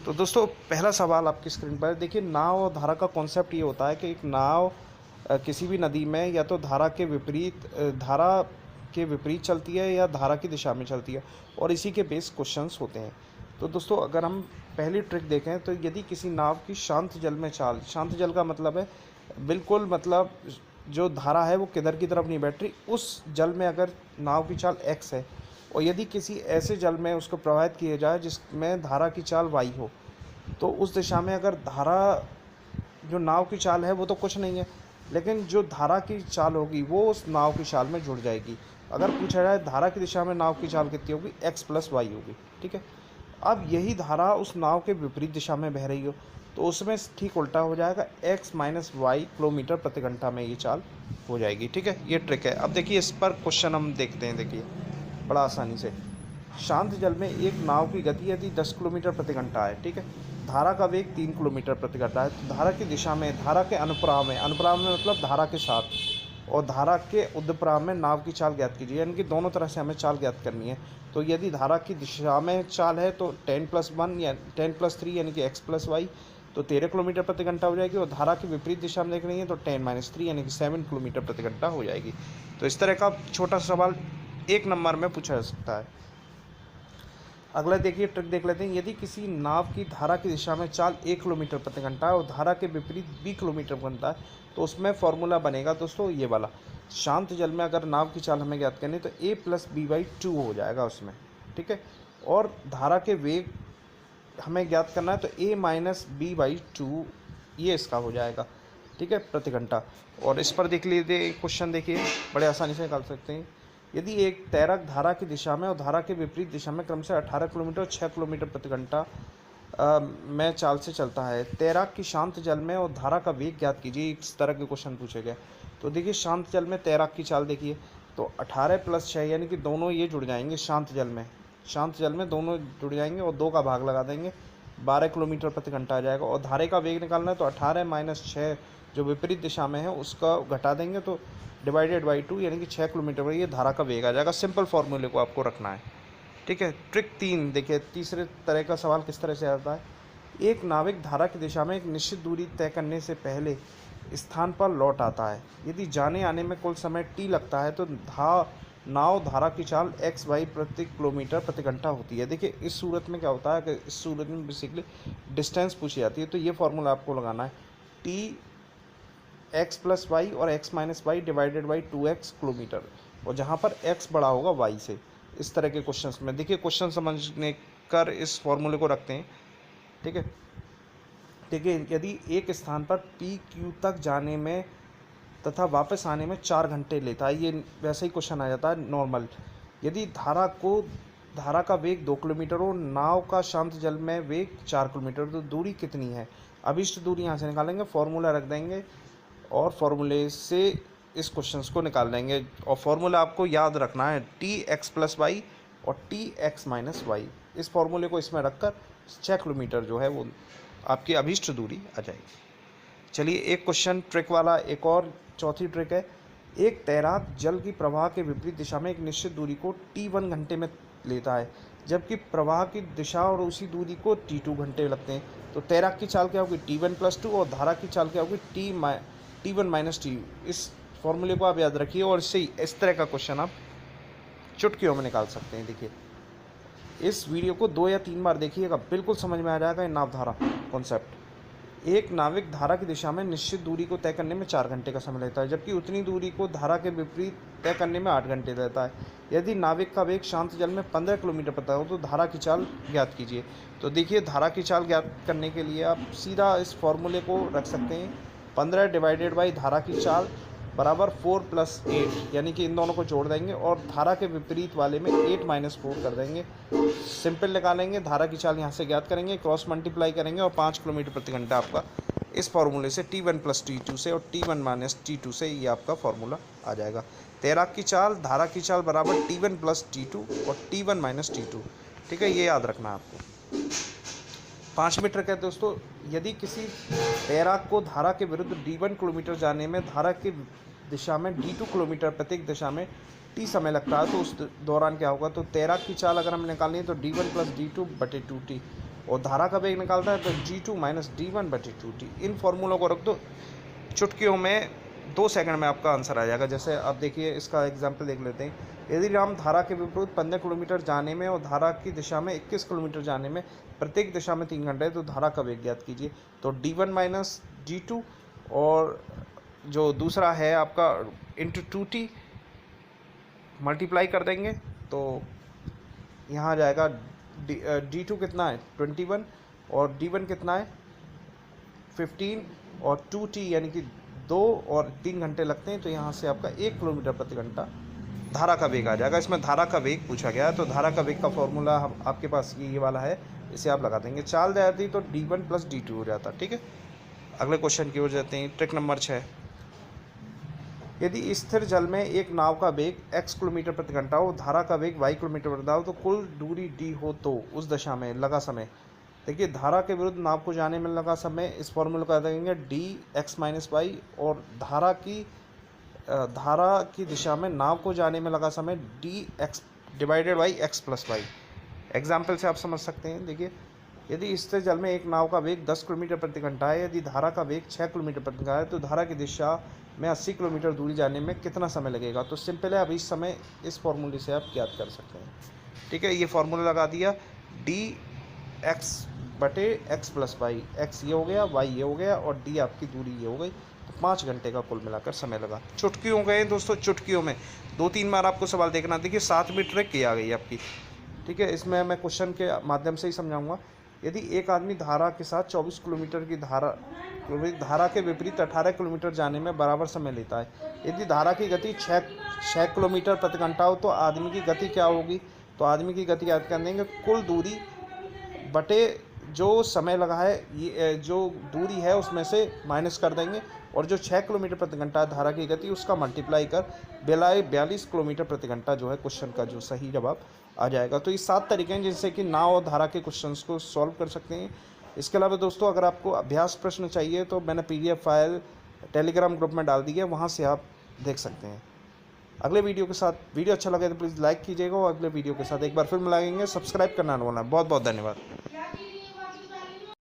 तो दोस्तों पहला सवाल आपकी स्क्रीन पर देखिए, नाव और धारा का कॉन्सेप्ट ये होता है कि एक नाव किसी भी नदी में या तो धारा के विपरीत चलती है या धारा की दिशा में चलती है, और इसी के बेस क्वेश्चंस होते हैं। तो दोस्तों अगर हम पहली ट्रिक देखें तो यदि किसी नाव की शांत जल में चाल, शांत जल का मतलब है बिल्कुल मतलब जो धारा है वो किधर की तरफ नहीं बैठ रही, उस जल में अगर नाव की चाल x है और यदि किसी ऐसे जल में उसको प्रवाहित किया जाए जिसमें धारा की चाल y हो, तो उस दिशा में अगर धारा जो नाव की चाल है वो तो कुछ नहीं है, लेकिन जो धारा की चाल होगी वो उस नाव की चाल में जुड़ जाएगी। अगर पूछा जाए धारा की दिशा में नाव की चाल कितनी होगी, x प्लस वाई होगी। ठीक है, अब यही धारा उस नाव के विपरीत दिशा में बह रही हो तो उसमें ठीक उल्टा हो जाएगा, x माइनस वाई किलोमीटर प्रति घंटा में ये चाल हो जाएगी। ठीक है, ये ट्रिक है। अब देखिए इस पर क्वेश्चन हम देखते हैं। देखिए बड़ा आसानी से, शांत जल में एक नाव की गति यदि 10 किलोमीटर प्रति घंटा है, ठीक है, धारा का वेग 3 किलोमीटर प्रति घंटा है, तो धारा की दिशा में, धारा के अनुप्राव में मतलब धारा के साथ, और धारा के उद्प्राव में नाव की चाल ज्ञात कीजिए, यानी कि दोनों तरह से हमें चाल ज्ञात करनी है। तो यदि धारा की दिशा में चाल है तो 10+1 या 10+3 यानी कि x प्लस वाई, तो 13 किलोमीटर प्रति घंटा हो जाएगी, और धारा की विपरीत दिशा में देख रही है तो 10-3 यानी कि 7 किलोमीटर प्रति घंटा हो जाएगी। तो इस तरह का छोटा सवाल 1 नंबर में पूछा जा सकता है। अगला देखिए ट्रिक देख लेते हैं। यदि किसी नाव की धारा की दिशा में चाल 1 किलोमीटर प्रति घंटा है और धारा के विपरीत 20 किलोमीटर प्रति घंटा है, तो उसमें फॉर्मूला बनेगा दोस्तों ये वाला। शांत जल में अगर नाव की चाल हमें ज्ञात करनी तो a प्लस बी बाई 2 हो जाएगा उसमें। ठीक है, और धारा के वेग हमें ज्ञात करना है तो a माइनस बी बाई 2 ये इसका हो जाएगा। ठीक है, प्रति घंटा। और इस पर देख लीजिए क्वेश्चन, देखिए बड़े आसानी से निकाल सकते हैं। यदि एक तैरक धारा की दिशा में और धारा के विपरीत दिशा में क्रमशः 18 किलोमीटर और 6 किलोमीटर प्रति घंटा में चाल से चलता है, तैराक की शांत जल में और धारा का वेग ज्ञात कीजिए, इस तरह के क्वेश्चन पूछे गए। तो देखिए शांत जल में तैराक की चाल देखिए, तो 18 + 6 यानी कि दोनों ये जुड़ जाएंगे शांत जल में दोनों जुड़ जाएंगे और 2 का भाग लगा देंगे, 12 किलोमीटर प्रति घंटा आ जाएगा। और धारे का वेग निकालना है तो 18 माइनस 6 जो विपरीत दिशा में है उसका घटा देंगे तो डिवाइडेड बाई 2 यानी कि 6 किलोमीटर पर ये धारा का वेग आ जाएगा। सिंपल फॉर्मूले को आपको रखना है। ठीक है, ट्रिक 3 देखिए, तीसरे तरह का सवाल किस तरह से आता है। एक नाविक धारा की दिशा में एक निश्चित दूरी तय करने से पहले स्थान पर लौट आता है। यदि जाने आने में कुल समय t लगता है तो नाव धारा की चाल x वाई प्रति किलोमीटर प्रति घंटा होती है। देखिए इस सूरत में क्या होता है कि इस सूरत में बेसिकली डिस्टेंस पूछी जाती है, तो ये फॉर्मूला आपको लगाना है, t x प्लस वाई और x minus Y divided by 2x kilometre, और जहाँ पर x बड़ा होगा y से। इस तरह के क्वेश्चंस में देखिए क्वेश्चन समझने कर इस फॉर्मूले को रखते हैं। ठीक है, देखिए यदि एक स्थान पर p q तक जाने में तथा वापस आने में 4 घंटे लेता है, ये वैसे ही क्वेश्चन आ जाता है नॉर्मल। यदि धारा का वेग 2 किलोमीटर हो, नाव का शांत जल में वेग 4 किलोमीटर, तो दूरी कितनी है। अभिष्ट दूरी यहाँ से निकालेंगे, फॉर्मूला रख देंगे और फॉर्मूले से इस क्वेश्चन को निकाल देंगे। और फॉर्मूला आपको याद रखना है tx प्लस वाई और tx माइनस वाई। इस फॉर्मूले को इसमें रखकर 6 किलोमीटर जो है वो आपकी अभिष्ट दूरी आ जाएगी। चलिए एक क्वेश्चन ट्रिक वाला, एक और चौथी ट्रिक है। एक तैराक जल की प्रवाह के विपरीत दिशा में एक निश्चित दूरी को t1 घंटे में लेता है, जबकि प्रवाह की दिशा और उसी दूरी को t2 घंटे लगते हैं। तो तैराक की चाल क्या होगी, t1 + 2, और धारा की चाल क्या होगी, t1 माइनस t। इस फॉर्मूले को आप याद रखिए और इससे इस तरह का क्वेश्चन आप चुटकियों में निकाल सकते हैं। देखिए इस वीडियो को 2 या 3 बार देखिएगा, बिल्कुल समझ में आ जाएगा ये नाव धारा कॉन्सेप्ट। एक नाविक धारा की दिशा में निश्चित दूरी को तय करने में 4 घंटे का समय लेता है, जबकि उतनी दूरी को धारा के विपरीत तय करने में 8 घंटे लेता है। यदि नाविक का वेग शांत जल में 15 किलोमीटर पता हो तो धारा की चाल ज्ञात कीजिए। तो देखिए धारा की चाल ज्ञात करने के लिए आप सीधा इस फॉर्मूले को रख सकते हैं, 15 डिवाइडेड बाई धारा की चाल बराबर 4 + 8, यानी कि इन दोनों को जोड़ देंगे और धारा के विपरीत वाले में 8 - 4 कर देंगे। सिंपल निकालेंगे, धारा की चाल यहाँ से ज्ञात करेंगे, क्रॉस मल्टीप्लाई करेंगे और 5 किलोमीटर प्रति घंटा आपका इस फार्मूले से t1 + t2 से और t1 - t2 से ये आपका फार्मूला आ जाएगा। तैराक की चाल धारा की चाल बराबर t1 + t2 और t1 - t2। ठीक है, ये याद रखना है आपको। 5वीं ट्रिक है दोस्तों, यदि किसी तैराक को धारा के विरुद्ध d1 किलोमीटर जाने में धारा की दिशा में d2 किलोमीटर प्रत्येक दिशा में t समय लगता है, तो उस दौरान क्या होगा। तो तैराक की चाल अगर हम निकालें तो d1 + d2/2t, और धारा का वेग निकालता है तो G2 माइनस D1/2T। इन फॉर्मूलों को रख दो, चुटकियों में 2 सेकंड में आपका आंसर आ जाएगा। जैसे आप देखिए इसका एग्जाम्पल देख लेते हैं। यदि हम धारा के विपरीत 15 किलोमीटर जाने में और धारा की दिशा में 21 किलोमीटर जाने में प्रत्येक दिशा में 3 घंटे, तो धारा का वेग ज्ञात कीजिए। तो D1 माइनस G2 और जो दूसरा है आपका इंटू 2T मल्टीप्लाई कर देंगे तो यहाँ आ जाएगा D2 कितना है 21 और D1 कितना है 15 और 2T यानी कि 2 और 3 घंटे लगते हैं, तो यहाँ से आपका 1 किलोमीटर प्रति घंटा धारा का वेग आ जाएगा। इसमें धारा का वेग पूछा गया है, तो धारा का वेग का फॉर्मूला हम आपके पास ये वाला है, इसे आप लगा देंगे। चाल जाती तो D1 प्लस D2 हो जाता। ठीक है, अगले क्वेश्चन की ओर जाते हैं। Trick number 6। यदि स्थिर जल में एक नाव का वेग x किलोमीटर प्रति घंटा हो, धारा का वेग y किलोमीटर प्रति घंटा हो, तो कुल दूरी d हो तो उस दशा में लगा समय। देखिए धारा के विरुद्ध नाव को जाने में लगा समय, इस फॉर्मूले को देंगे dx माइनस वाई, और धारा की दिशा में नाव को जाने में लगा समय dx divided by x plus Y. Example से आप समझ सकते हैं। देखिए यदि स्थिर जल में एक नाव का वेग 10 किलोमीटर प्रति घंटा है, यदि धारा का वेग 6 किलोमीटर प्रति घंटा है, तो धारा की दिशा में 80 किलोमीटर दूरी जाने में कितना समय लगेगा। तो सिंपल है, अब इस समय इस फॉर्मूले से आप ज्ञात कर सकते हैं। ठीक है, ये फॉर्मूला लगा दिया, dx/x प्लस वाई, x ये हो गया, y ये हो गया और d आपकी दूरी ये हो गई। तो 5 घंटे का कुल मिलाकर समय लगा। चुटकियों गए दोस्तों, चुटकियों में 2-3 बार आपको सवाल देखना। देखिए 7वीं ट्रिक की आ गई आपकी। ठीक है, इसमें मैं क्वेश्चन के माध्यम से ही समझाऊंगा। यदि एक आदमी धारा के साथ 24 किलोमीटर की धारा के विपरीत 18 किलोमीटर जाने में बराबर समय लेता है, यदि धारा की गति 6 किलोमीटर प्रति घंटा हो, तो आदमी की गति क्या होगी। तो आदमी की गति याद कर देंगे, कुल दूरी बटे जो समय लगा है, ये जो दूरी है उसमें से माइनस कर देंगे, और जो 6 किलोमीटर प्रति घंटा धारा की गति उसका मल्टीप्लाई कर 42 किलोमीटर प्रति घंटा जो है क्वेश्चन का जो सही जवाब आ जाएगा। तो ये 7 तरीके हैं जिनसे कि नाव और धारा के क्वेश्चंस को सॉल्व कर सकते हैं। इसके अलावा दोस्तों अगर आपको अभ्यास प्रश्न चाहिए तो मैंने PDF फाइल टेलीग्राम ग्रुप में डाल दी है, वहाँ से आप देख सकते हैं। अगले वीडियो के साथ, वीडियो अच्छा लगे तो प्लीज़ लाइक कीजिएगा, और अगले वीडियो के साथ एक बार फिर मिलाएंगे। सब्सक्राइब करना ना भूलना। बहुत बहुत धन्यवाद।